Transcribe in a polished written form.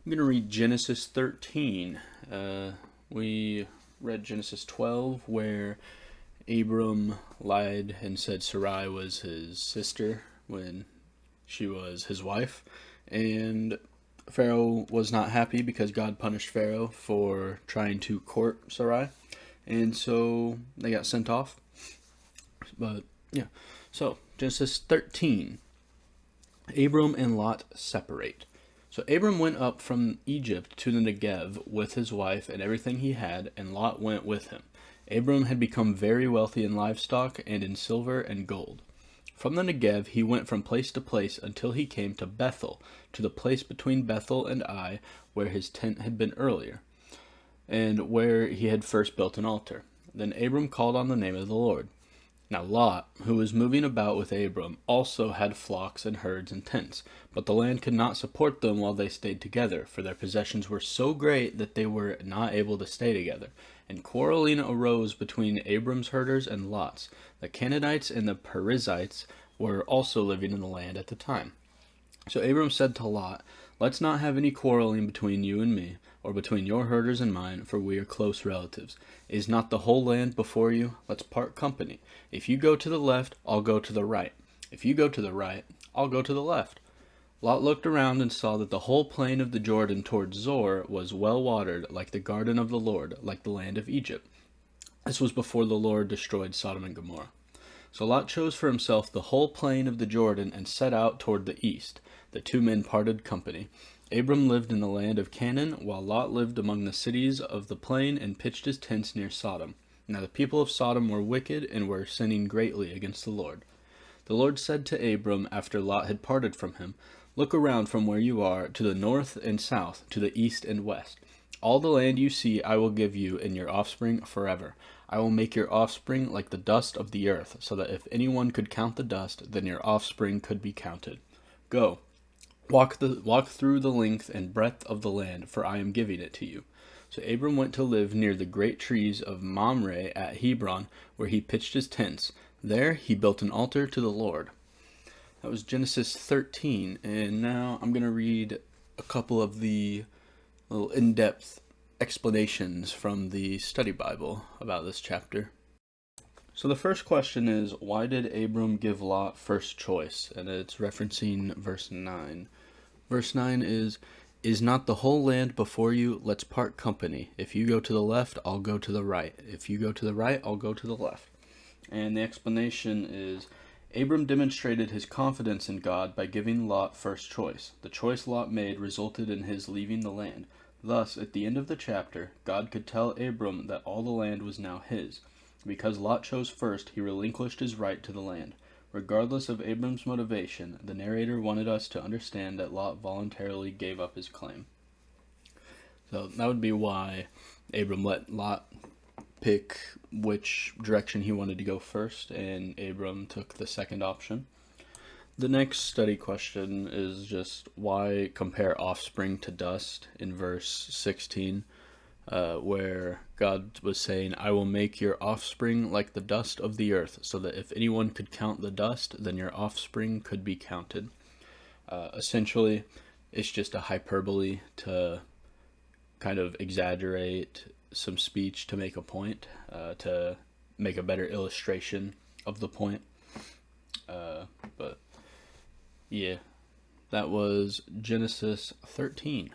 I'm going to read Genesis 13. We read Genesis 12, where Abram lied and said Sarai was his sister when she was his wife. And Pharaoh was not happy because God punished Pharaoh for trying to court Sarai. And so they got sent off. But yeah. So, Genesis 13. Abram and Lot separate. So Abram went up from Egypt to the Negev with his wife and everything he had, and Lot went with him. Abram had become very wealthy in livestock and in silver and gold. From the Negev he went from place to place until he came to Bethel, to the place between Bethel and Ai, where his tent had been earlier, and where he had first built an altar. Then Abram called on the name of the Lord. Now Lot, who was moving about with Abram, also had flocks and herds and tents, but the land could not support them while they stayed together, for their possessions were so great that they were not able to stay together. And quarreling arose between Abram's herders and Lot's. The Canaanites and the Perizzites were also living in the land at the time. So Abram said to Lot, "Let's not have any quarreling between you and me, or between your herders and mine, for we are close relatives. Is not the whole land before you? Let's part company. If you go to the left, I'll go to the right. If you go to the right, I'll go to the left." Lot looked around and saw that the whole plain of the Jordan toward Zoar was well watered, like the garden of the Lord, like the land of Egypt. This was before the Lord destroyed Sodom and Gomorrah. So Lot chose for himself the whole plain of the Jordan and set out toward the east. The two men parted company. Abram lived in the land of Canaan, while Lot lived among the cities of the plain and pitched his tents near Sodom. Now the people of Sodom were wicked and were sinning greatly against the Lord. The Lord said to Abram after Lot had parted from him, "Look around from where you are to the north and south, to the east and west. All the land you see I will give you and your offspring forever. I will make your offspring like the dust of the earth, so that if anyone could count the dust, then your offspring could be counted. Go, walk through the length and breadth of the land, for I am giving it to you." So Abram went to live near the great trees of Mamre at Hebron, where he pitched his tents. There he built an altar to the Lord. That was Genesis 13, and now I'm going to read a couple of the little in-depth explanations from the study Bible about this chapter. So the first question is, why did Abram give Lot first choice? And it's referencing verse 9. Verse 9 is not the whole land before you? Let's part company. If you go to the left, I'll go to the right. If you go to the right, I'll go to the left. And the explanation is, Abram demonstrated his confidence in God by giving Lot first choice. The choice Lot made resulted in his leaving the land. Thus, at the end of the chapter, God could tell Abram that all the land was now his. Because Lot chose first, he relinquished his right to the land. Regardless of Abram's motivation, the narrator wanted us to understand that Lot voluntarily gave up his claim. So that would be why Abram let Lot pick which direction he wanted to go first, and Abram took the second option. The next study question is just why compare offspring to dust in verse 16, where God was saying, "I will make your offspring like the dust of the earth, so that if anyone could count the dust, then your offspring could be counted." Essentially, it's just a hyperbole to kind of exaggerate some speech to make a point, to make a better illustration of the point. But yeah, that was Genesis 13.